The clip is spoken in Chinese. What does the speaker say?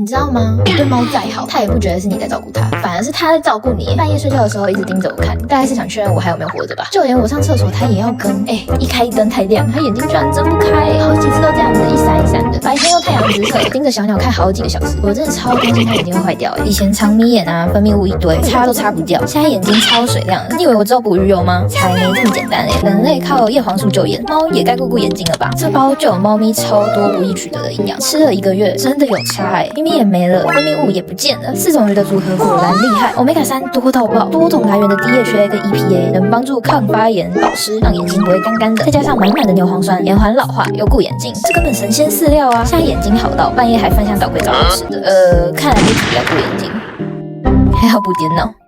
你知道吗？你对猫再好，它也不觉得是你在照顾它，反而是它在照顾你。半夜睡觉的时候一直盯着我看，大概是想确认我还有没有活着吧。就连我上厕所，它也要跟。一开灯太亮，它眼睛居然睁不开，好几次都这样子一闪一闪的。白天又太阳直射，盯着小鸟看好几个小时，我真的超担心它眼睛会坏掉。以前长眯眼啊，分泌物一堆，擦都擦不掉，现在眼睛超水亮的。你以为我知道捕鱼油吗？才没这么简单嘞！人类靠叶黄素救眼，猫也该顾顾眼睛了吧？这包就有猫咪超多不易取得的营养，吃了1个月真的有差咪咪也没了，分泌物也不见了，4种鱼的组合果然厉害。Omega 3多到爆，多种来源的 DHA 跟 EPA 能帮助抗发炎、保湿，让眼睛不会干干的。再加上满满的牛磺酸，延缓老化又顾眼睛，这根本神仙饲料啊！现在眼睛好到半夜还翻箱倒柜找好吃的，看来不只要顾眼睛，还要补点脑。